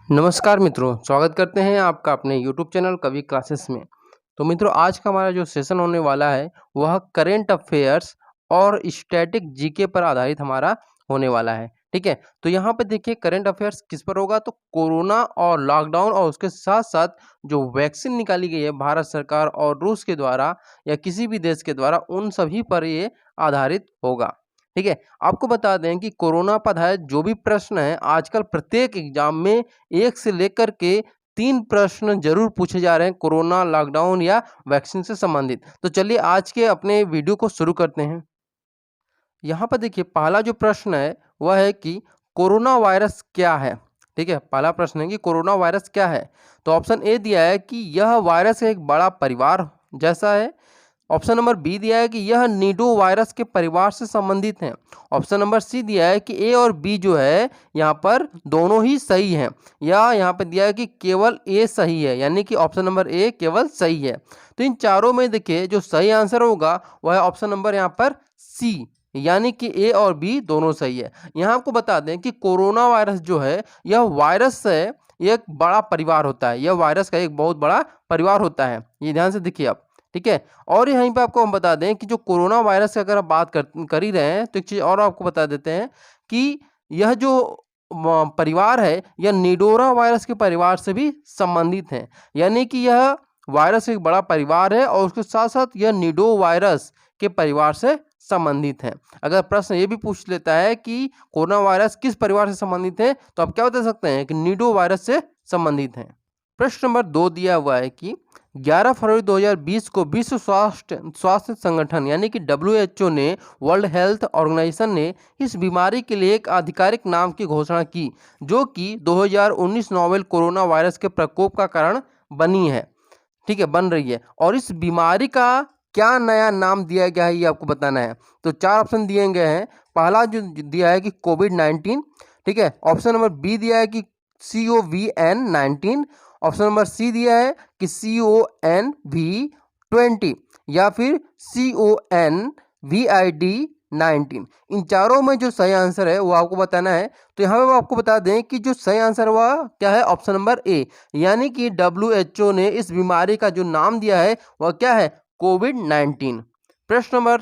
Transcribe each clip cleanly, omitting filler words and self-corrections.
नमस्कार मित्रों, स्वागत करते हैं आपका अपने यूट्यूब चैनल कवि क्लासेस में। तो मित्रों, आज का हमारा जो सेशन होने वाला है वह करेंट अफेयर्स और स्टैटिक जीके पर आधारित हमारा होने वाला है। ठीक है, तो यहाँ पे देखिए करेंट अफेयर्स किस पर होगा, तो कोरोना और लॉकडाउन और उसके साथ साथ जो वैक्सीन निकाली गई है भारत सरकार और रूस के द्वारा या किसी भी देश के द्वारा, उन सभी पर ये आधारित होगा। ठीक है, आपको बता दें कि कोरोना पर आधारित जो भी प्रश्न है आजकल प्रत्येक एग्जाम में 1 से लेकर के 3 प्रश्न ज़रूर पूछे जा रहे हैं कोरोना, लॉकडाउन या वैक्सीन से संबंधित। तो चलिए आज के अपने वीडियो को शुरू करते हैं। यहाँ पर देखिए पहला जो प्रश्न है वह है कि कोरोना वायरस क्या है? ठीक है, पहला प्रश्न है कि कोरोना वायरस क्या है? तो ऑप्शन ए दिया है कि यह वायरस एक बड़ा परिवार जैसा है। ऑप्शन नंबर बी दिया है कि यह नीडो वायरस के परिवार से संबंधित हैं। ऑप्शन नंबर सी दिया है कि ए और बी जो है यहाँ पर दोनों ही सही हैं, या यहाँ पे दिया है कि केवल ए सही है, यानी कि ऑप्शन नंबर ए केवल सही है। तो इन चारों में देखिए जो सही आंसर होगा वह है ऑप्शन नंबर यहाँ पर सी, यानी कि ए और बी दोनों सही है। यहाँ आपको बता दें कि कोरोना वायरस जो है यह वायरस है, ये एक बड़ा परिवार होता है, यह वायरस का एक बहुत बड़ा परिवार होता है, ये ध्यान से देखिए आप। ठीक है, और यहीं पे आपको हम बता दें कि जो कोरोना वायरस की अगर आप बात कर ही रहे हैं तो एक चीज़ और आपको बता देते हैं कि यह जो परिवार है यह निडोरा वायरस के परिवार से भी संबंधित है, यानी कि यह वायरस एक बड़ा परिवार है और उसके साथ साथ यह निडो वायरस के परिवार से संबंधित है। अगर प्रश्न ये भी पूछ लेता है कि कोरोना वायरस किस परिवार से संबंधित है, तो आप क्या बता सकते हैं कि निडो वायरस से संबंधित है। प्रश्न नंबर 2 दिया हुआ है कि 11 फरवरी 2020 को विश्व स्वास्थ्य संगठन यानी कि WHO ने, वर्ल्ड हेल्थ ऑर्गेनाइजेशन ने इस बीमारी के लिए एक आधिकारिक नाम की घोषणा की, जो कि 2019 नोवेल कोरोना वायरस के प्रकोप का कारण बनी है। ठीक है, बन रही है, और इस बीमारी का क्या नया नाम दिया गया है ये आपको बताना है। तो 4 ऑप्शन दिए गए हैं। पहला जो दिया है कि कोविड-19, ठीक है। ऑप्शन नंबर बी दिया है कि COVID-19। ऑप्शन नंबर सी दिया है कि CONV20 या फिर CONVID-19। इन चारों में जो सही आंसर है वो आपको बताना है। तो यहाँ पे वो आपको बता दें कि जो सही आंसर हुआ क्या है, ऑप्शन नंबर ए, यानी कि WHO ने इस बीमारी का जो नाम दिया है वह क्या है, कोविड-19। प्रश्न नंबर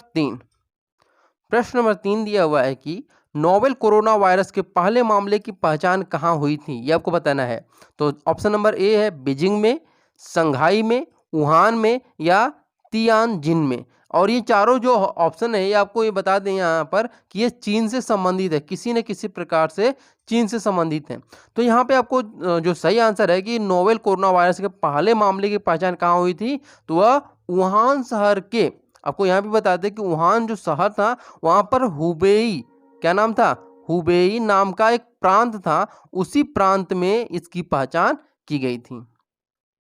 3 दिया हुआ है कि नोवेल कोरोना वायरस के पहले मामले की पहचान कहाँ हुई थी, ये आपको बताना है। तो ऑप्शन नंबर ए है बीजिंग में, संघाई में, वुहान में या तियानजिन में। और ये चारों जो ऑप्शन है ये आपको ये बता दें यहाँ पर कि ये चीन से संबंधित है, किसी न किसी प्रकार से चीन से संबंधित है। तो यहाँ पे आपको जो सही आंसर है कि नोवेल कोरोना वायरस के पहले मामले की पहचान कहाँ हुई थी, तो वह वुहान शहर के, आपको यहाँ भी बता दें कि वुहान जो शहर था वहाँ पर हुबेई, क्या नाम था, हुबेई नाम का एक प्रांत था, उसी प्रांत में इसकी पहचान की गई थी।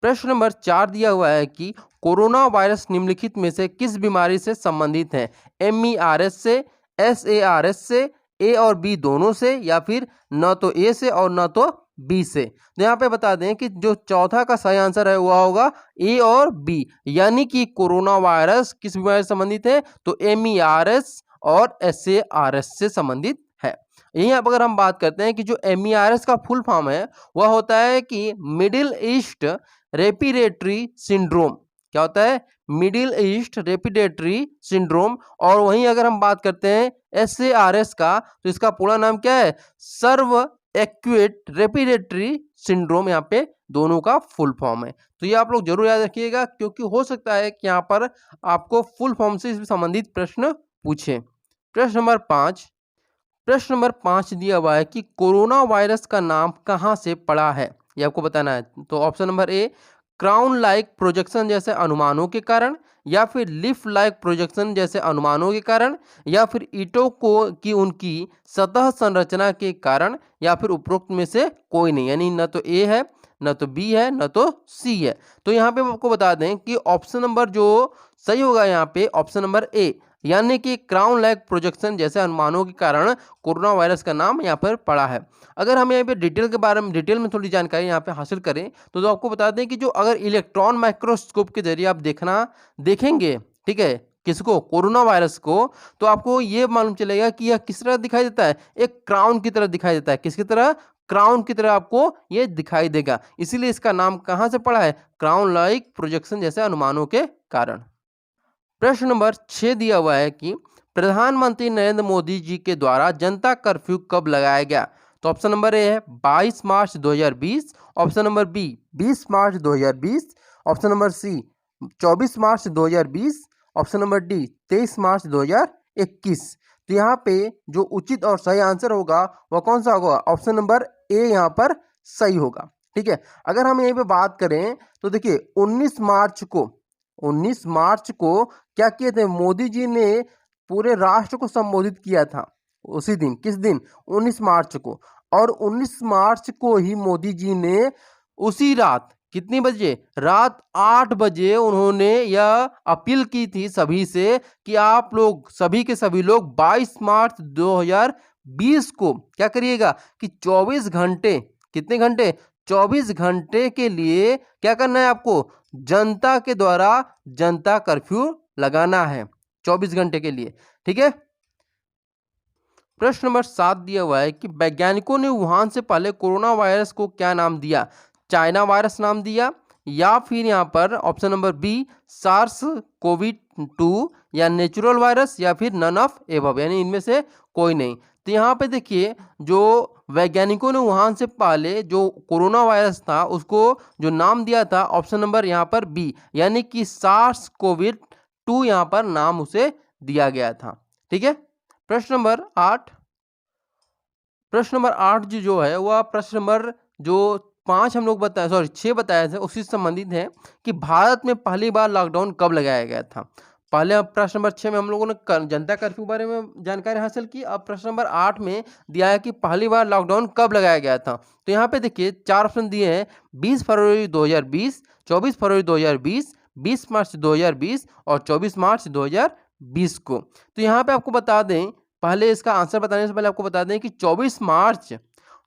प्रश्न नंबर 4 दिया हुआ है कि कोरोना वायरस निम्नलिखित में से किस बीमारी से संबंधित है, MERS से, SARS से, ए और बी दोनों से, या फिर न तो ए से और न तो बी से। तो यहाँ पे बता दें कि जो चौथा का सही आंसर है वह होगा ए और बी, यानी कि कोरोना वायरस किस बीमारी से संबंधित है, तो MERS और SARS से संबंधित है। यहीं अब अगर हम बात करते हैं कि जो MERS का फुल फॉर्म है वह होता है कि मिडिल ईस्ट रेस्पिरेटरी सिंड्रोम। क्या होता है, मिडिल ईस्ट रेस्पिरेटरी सिंड्रोम। और वहीं अगर हम बात करते हैं SARS का, तो इसका पूरा नाम क्या है, सर्व एक्यूट रेस्पिरेटरी सिंड्रोम, यहाँ पे दोनों का फुल फॉर्म है। तो ये आप लोग जरूर याद रखिएगा, क्योंकि हो सकता है कि यहाँ पर आपको फुल फॉर्म से संबंधित प्रश्न पूछे। प्रश्न नंबर 5 दिया हुआ है कि कोरोना वायरस का नाम कहाँ से पड़ा है, ये आपको बताना है। तो option number A, crown like projection जैसे अनुमानों के कारण, या फिर लिफ लाइक प्रोजेक्शन जैसे अनुमानों के कारण, या फिर ईंटों को की उनकी सतह संरचना के कारण, या फिर उपरोक्त में से कोई नहीं, यानी न तो ए है, न तो बी है, न तो सी है। तो यहाँ पे आपको बता दें कि ऑप्शन नंबर जो सही होगा यहाँ पे ऑप्शन नंबर ए, यानी कि क्राउन लाइक प्रोजेक्शन जैसे अनुमानों के कारण कोरोना वायरस का नाम यहाँ पर पड़ा है। अगर हम यहाँ पे डिटेल में थोड़ी जानकारी यहाँ पे हासिल करें तो आपको बता दें कि जो अगर इलेक्ट्रॉन माइक्रोस्कोप के जरिए आप देखेंगे, ठीक है, किसको, कोरोना वायरस को, तो आपको ये मालूम चलेगा कि यह किस तरह दिखाई देता है, एक क्राउन की तरह दिखाई देता है। किसकी तरह, क्राउन की तरह आपको ये दिखाई देगा, इसीलिए इसका नाम कहाँ से पड़ा है, क्राउन लाइक प्रोजेक्शन जैसे अनुमानों के कारण। प्रश्न नंबर 6 दिया हुआ है कि प्रधानमंत्री नरेंद्र मोदी जी के द्वारा जनता कर्फ्यू कब लगाया गया। तो ऑप्शन नंबर ए है 22 मार्च 2020, ऑप्शन नंबर बी 20 मार्च 2020, ऑप्शन नंबर सी 24 मार्च 2020, ऑप्शन नंबर डी 23 मार्च 2021। तो यहाँ पे जो उचित और सही आंसर होगा वह कौन सा होगा, ऑप्शन नंबर ए यहाँ पर सही होगा। ठीक है, अगर हम यहीं पे बात करें तो देखिए 19 मार्च को क्या किए थे, मोदी जी ने पूरे राष्ट्र को संबोधित किया था उसी दिन। किस दिन, 19 मार्च को। और 19 मार्च को ही मोदी जी ने उसी रात कितनी बजे, रात 8 बजे उन्होंने यह अपील की थी सभी से कि आप लोग सभी के सभी लोग 22 मार्च 2020 को क्या करिएगा कि 24 घंटे, कितने घंटे, 24 घंटे के लिए क्या करना है आपको, जनता के द्वारा जनता कर्फ्यू लगाना है 24 घंटे के लिए। ठीक है, प्रश्न नंबर 7 दिया हुआ है कि वैज्ञानिकों ने वुहान से पहले कोरोना वायरस को क्या नाम दिया, चाइना वायरस नाम दिया, या फिर यहाँ पर ऑप्शन नंबर बी सार्स कोविड-2, या नेचुरल वायरस, या फिर नन ऑफ एबव, यानी इनमें से कोई नहीं। तो यहाँ पे देखिए जो वैज्ञानिकों ने वुहान से पहले जो कोरोना वायरस था उसको जो नाम दिया था, ऑप्शन नंबर यहाँ पर बी, यानी कि सार्स कोविड-2 यहाँ पर नाम उसे दिया गया था। ठीक है, प्रश्न नंबर 8, प्रश्न नंबर 8 जो है वह प्रश्न नंबर जो 5 हम लोग बताए, सॉरी 6 बताए थे, उसी से संबंधित है कि भारत में पहली बार लॉकडाउन कब लगाया गया था। पहले प्रश्न नंबर 6 में हम लोगों ने जनता कर्फ्यू बारे में जानकारी हासिल की। अब प्रश्न नंबर 8 में दिया है कि पहली बार लॉकडाउन कब लगाया गया था। तो यहाँ पे देखिए 4 ऑप्शन दिए हैं, 20 फरवरी 2020, 24 फरवरी 2020, 20 मार्च 2020 और 24 मार्च 2020 को। तो यहाँ पे आपको बता दें, पहले इसका आंसर बताने से पहले आपको बता दें कि 24 मार्च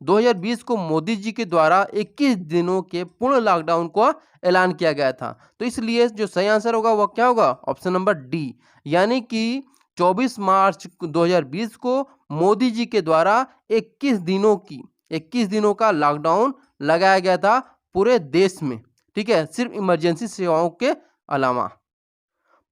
2020 को मोदी जी के द्वारा 21 दिनों के पूर्ण लॉकडाउन को ऐलान किया गया था। तो इसलिए जो सही आंसर होगा वह क्या होगा, ऑप्शन नंबर डी, यानी कि 24 मार्च 2020 को मोदी जी के द्वारा 21 दिनों का लॉकडाउन लगाया गया था पूरे देश में। ठीक है, सिर्फ इमरजेंसी सेवाओं के अलावा।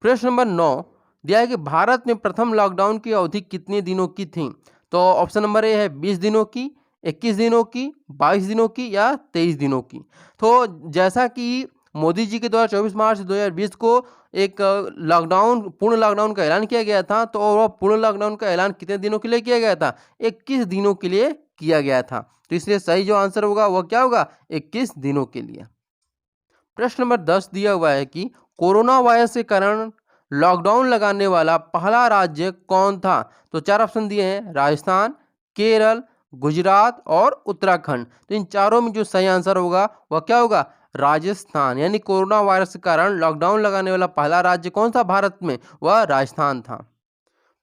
प्रश्न नंबर 9 दिया है कि भारत में प्रथम लॉकडाउन की अवधि कितने दिनों की थी। तो ऑप्शन नंबर ए है 20 दिनों की, 21 दिनों की, 22 दिनों की या 23 दिनों की। तो जैसा कि मोदी जी के द्वारा 24 मार्च 2020 को एक पूर्ण लॉकडाउन का ऐलान किया गया था, तो वह पूर्ण लॉकडाउन का ऐलान कितने दिनों के लिए किया गया था, 21 दिनों के लिए किया गया था। तो इसलिए सही जो आंसर होगा वह क्या होगा, 21 दिनों के लिए। प्रश्न नंबर 10 दिया हुआ है कि कोरोना वायरस के कारण लॉकडाउन लगाने वाला पहला राज्य कौन था। तो 4 ऑप्शन दिए हैं, राजस्थान, केरल, गुजरात और उत्तराखंड। तो इन चारों में जो सही आंसर होगा वह क्या होगा, राजस्थान, यानी कोरोना वायरस के कारण लॉकडाउन लगाने वाला पहला राज्य कौन था भारत में, वह राजस्थान था।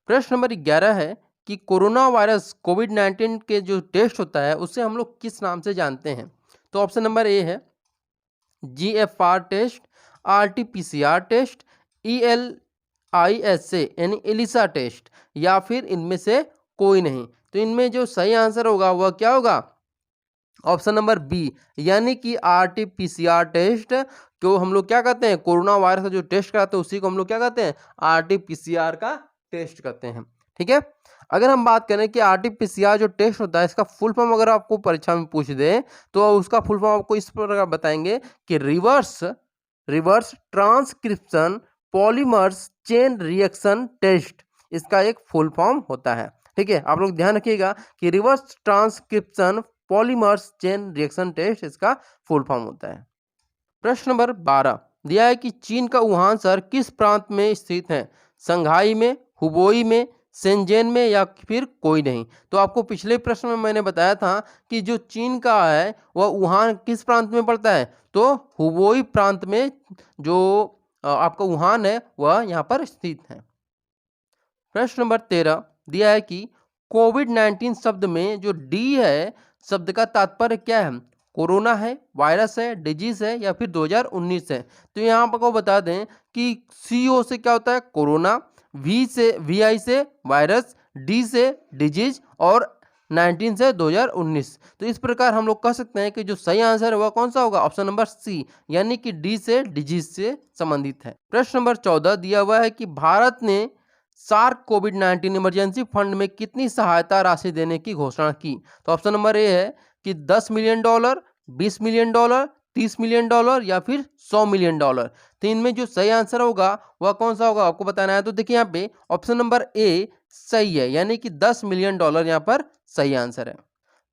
प्रश्न नंबर 11 है कि कोरोना वायरस कोविड-19 के जो टेस्ट होता है उसे हम लोग किस नाम से जानते हैं। तो ऑप्शन नंबर ए है GFR test, RT-PCR test, ELISA यानी एलिसा टेस्ट, या फिर इनमें से कोई नहीं। तो इनमें जो सही आंसर होगा वह क्या होगा, ऑप्शन नंबर बी, यानी कि RT-PCR टेस्ट को हम लोग क्या कहते हैं, कोरोना वायरस का जो टेस्ट कराते हैं उसी को हम लोग क्या कहते हैं, RT-PCR का टेस्ट करते हैं। ठीक है, अगर हम बात करें कि RT-PCR जो टेस्ट होता है इसका फुल फॉर्म अगर आपको परीक्षा में पूछ दे तो उसका फुल फॉर्म आपको इस प्रकार बताएंगे कि reverse transcription polymers chain reaction test, इसका एक फुल फॉर्म होता है। ठीक है, आप लोग ध्यान रखिएगा कि reverse transcription polymers chain reaction test इसका फुल फॉर्म होता है। प्रश्न नंबर 12 दिया है कि चीन का वुहान शहर किस प्रांत में स्थित है, संघाई में, हुबोई में, शेंजेन में या फिर कोई नहीं। तो आपको पिछले प्रश्न में मैंने बताया था कि जो चीन का है वह वुहान किस प्रांत में पड़ता है, तो हुबोई प्रांत में जो आपका वुहान है वह यहाँ पर स्थित है। प्रश्न नंबर 13 दिया है कि कोविड-19 शब्द में जो डी है शब्द का तात्पर्य क्या है, कोरोना है, वायरस है, डिजीज है या फिर 2019 है। तो यहाँ आपको बता दें कि CO से क्या होता है, कोरोना, VI से वायरस, D से डिजीज और 19 से 2019। तो इस प्रकार हम लोग कह सकते हैं कि जो सही आंसर है वह कौन सा होगा, ऑप्शन नंबर सी, यानी कि डी से डिजीज से संबंधित है। प्रश्न नंबर 14 दिया हुआ है कि भारत ने सार्क कोविड-19 इमरजेंसी फंड में कितनी सहायता राशि देने की घोषणा की। तो ऑप्शन नंबर ए है कि $10 मिलियन, $20 मिलियन, $30 मिलियन या फिर $100 मिलियन। तो इनमें जो सही आंसर होगा वह कौन सा होगा आपको बताना है। तो देखिए यहाँ पे ऑप्शन नंबर ए सही है, यानी कि $10 मिलियन यहाँ पर सही आंसर है।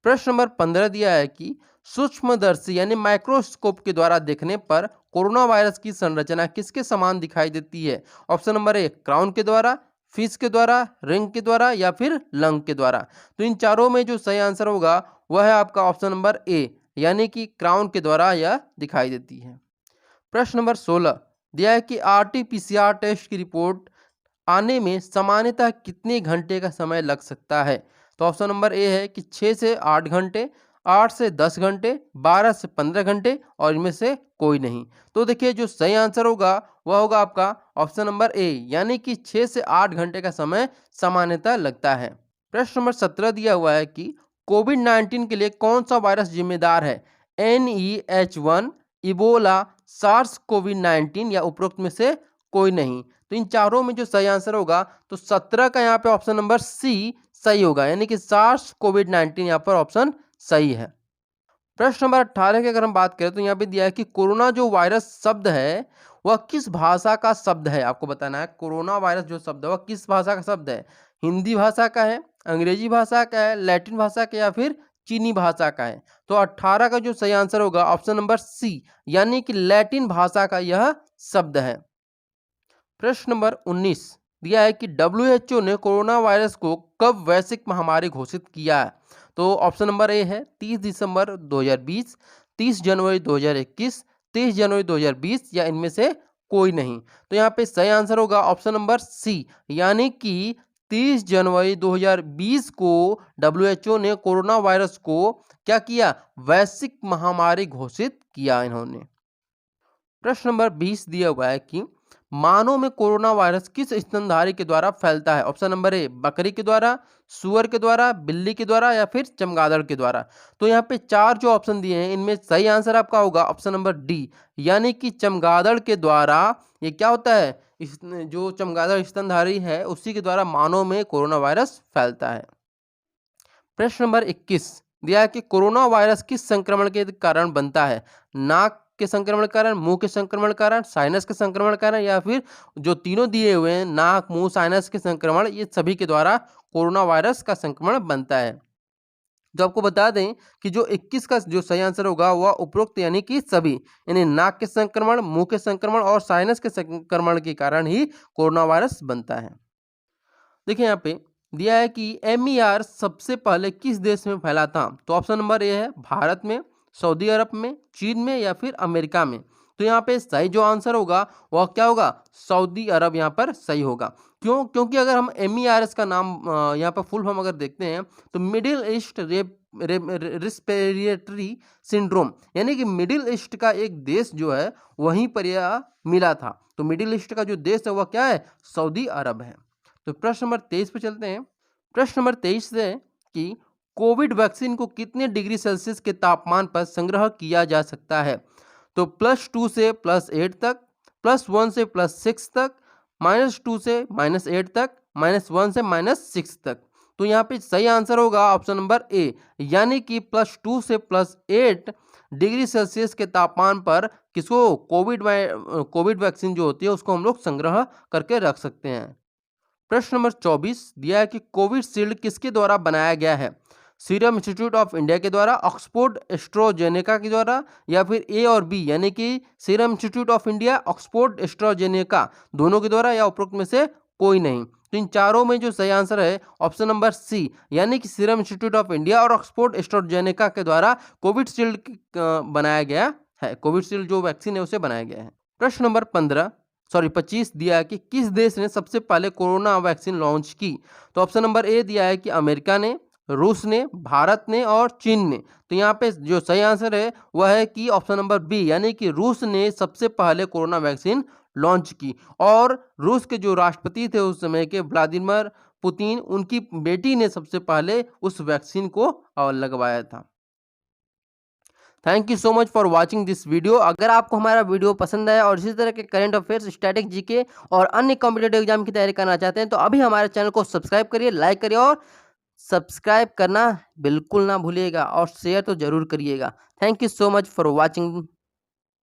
प्रश्न नंबर 15 दिया है कि सूक्ष्मदर्शी यानी माइक्रोस्कोप के द्वारा देखने पर कोरोना वायरस की संरचना किसके समान दिखाई देती है। ऑप्शन नंबर ए क्राउन के द्वारा, फिश के द्वारा, रिंग के द्वारा या फिर लंग के द्वारा। तो इन चारों में जो सही आंसर होगा वह है आपका ऑप्शन नंबर ए, यानी कि क्राउन के द्वारा यह दिखाई देती है। प्रश्न नंबर 16 दिया है कि RT-PCR टेस्ट की रिपोर्ट आने में सामान्यतः कितने घंटे का समय लग सकता है। तो ऑप्शन नंबर ए है कि 6 से 8 घंटे, 8 से 10 घंटे, 12 से 15 घंटे और इनमें से कोई नहीं। तो देखिए जो सही आंसर होगा वह होगा आपका ऑप्शन नंबर ए, यानी कि 6 से 8 घंटे का समय सामान्यतः लगता है। प्रश्न नंबर 17 दिया हुआ है कि कोविड-19 के लिए कौन सा वायरस जिम्मेदार है, NEH1, इबोला, सार्स कोविड-19 या उपरोक्त में से कोई नहीं। तो इन चारों में जो सही आंसर होगा तो 17 का यहाँ पे ऑप्शन नंबर सी सही होगा, यानी कि सार्स कोविड-19 यहाँ पर ऑप्शन सही है। प्रश्न नंबर 18 की अगर हम बात करें तो यहाँ पे दिया है कि कोरोना जो वायरस शब्द है वह किस भाषा का शब्द है। आपको बताना है कोरोना वायरस जो शब्द है वह किस भाषा का शब्द है। हिंदी भाषा का है, अंग्रेजी भाषा का है, लैटिन भाषा का या फिर चीनी भाषा का है। तो 18 का जो सही आंसर होगा ऑप्शन नंबर सी, यानी कि लैटिन भाषा का यह शब्द है। प्रश्न नंबर 19 दिया है कि WHO ने कोरोना वायरस को कब वैश्विक महामारी घोषित किया है। तो ऑप्शन नंबर ए है 30 दिसंबर 2020, 30 जनवरी 2021, 30 जनवरी 2020 या इनमें से कोई नहीं। तो यहाँ पे सही आंसर होगा ऑप्शन नंबर सी, यानी कि 30 जनवरी 2020 को WHO ने कोरोना वायरस को क्या किया, वैश्विक महामारी घोषित किया इन्होंने। प्रश्न नंबर 20 दिया हुआ है कि मानव में कोरोना वायरस किस स्तनधारी के द्वारा फैलता है। ऑप्शन नंबर ए बकरी के द्वारा, सुअर के द्वारा, बिल्ली के द्वारा या फिर चमगादड़ के द्वारा। तो यहाँ पे चार जो ऑप्शन दिए हैं इनमें सही आंसर आपका होगा ऑप्शन नंबर डी, यानी कि चमगादड़ के द्वारा। ये क्या होता है, इस जो चमगादड़ स्तनधारी है उसी के द्वारा मानव में कोरोना वायरस फैलता है। प्रश्न नंबर 21 दिया है कि कोरोना वायरस किस संक्रमण के कारण बनता है। नाक के संक्रमण के कारण, मुंह के संक्रमण के कारण, साइनस के संक्रमण के कारण या फिर जो तीनों दिए हुए हैं नाक, मुंह, साइनस के संक्रमण, ये सभी के द्वारा कोरोना वायरस का संक्रमण बनता है। तो आपको बता दें कि जो 21 का जो सही आंसर होगा वह उपरोक्त यानी कि सभी, यानी नाक के संक्रमण, मुंह के संक्रमण और साइनस के संक्रमण के कारण ही कोरोना वायरस बनता है। देखिए यहाँ पे दिया है कि MER सबसे पहले किस देश में फैला था। तो ऑप्शन नंबर ए है भारत में, सऊदी अरब में, चीन में या फिर अमेरिका में। तो यहाँ पे सही जो आंसर होगा वह क्या होगा, सऊदी अरब यहाँ पर सही होगा। क्यों, क्योंकि अगर हम MERS का नाम यहाँ पर फुल फॉर्म अगर देखते हैं तो मिडिल ईस्ट रिस्पिरेटरी सिंड्रोम, यानी कि मिडिल ईस्ट का एक देश जो है वहीं पर यह मिला था। तो मिडिल ईस्ट का जो देश है वह क्या है, सऊदी अरब है। तो प्रश्न नंबर 23 पे चलते हैं। प्रश्न नंबर 23 है कि कोविड वैक्सीन को कितने डिग्री सेल्सियस के तापमान पर संग्रह किया जा सकता है। तो +2 से +8 तक, +1 से +6 तक, -2 से -8 तक, -1 से -6 तक। तो यहाँ पे सही आंसर होगा ऑप्शन नंबर ए, यानी कि +2 से +8 डिग्री सेल्सियस के तापमान पर किसको, कोविड वैक्सीन जो होती है उसको हम लोग संग्रह करके रख सकते हैं। प्रश्न नंबर 24 दिया है कि कोविशील्ड किसके द्वारा बनाया गया है। सीरम इंस्टीट्यूट ऑफ इंडिया के द्वारा, ऑक्सफोर्ड एस्ट्राजेनेका के द्वारा या फिर ए और बी, यानी कि serum institute of India, Oxford AstraZeneca दोनों के द्वारा या उपरोक्त में से कोई नहीं। तो इन चारों में जो सही आंसर है ऑप्शन नंबर सी, यानी कि सीरम इंस्टीट्यूट ऑफ इंडिया और ऑक्सफोर्ड एस्ट्राजेनेका के द्वारा कोविशील्ड बनाया गया है। कोविशील्ड जो वैक्सीन है उसे बनाया गया है। प्रश्न नंबर 25 दिया है कि किस देश ने सबसे पहले कोरोना वैक्सीन लॉन्च की। तो ऑप्शन नंबर ए दिया है कि अमेरिका ने, रूस ने, भारत ने और चीन ने। तो यहाँ पे जो सही आंसर है वह है कि ऑप्शन नंबर बी, यानी कि रूस ने सबसे पहले कोरोना वैक्सीन लॉन्च की। और रूस के जो राष्ट्रपति थे उस समय के, व्लादिमीर पुतिन उनकी बेटी ने सबसे पहले उस वैक्सीन को लगवाया था। Thank you so much for watching this video. अगर आपको हमारा वीडियो पसंद आया और इसी तरह के करंट अफेयर्स, स्टैटिक जीके और अन्य कॉम्पिटेटिव एग्जाम की तैयारी करना चाहते हैं तो अभी हमारे चैनल को सब्सक्राइब करिए, लाइक करिए और सब्सक्राइब करना बिल्कुल ना भूलिएगा और शेयर तो जरूर करिएगा। Thank you so much for watching.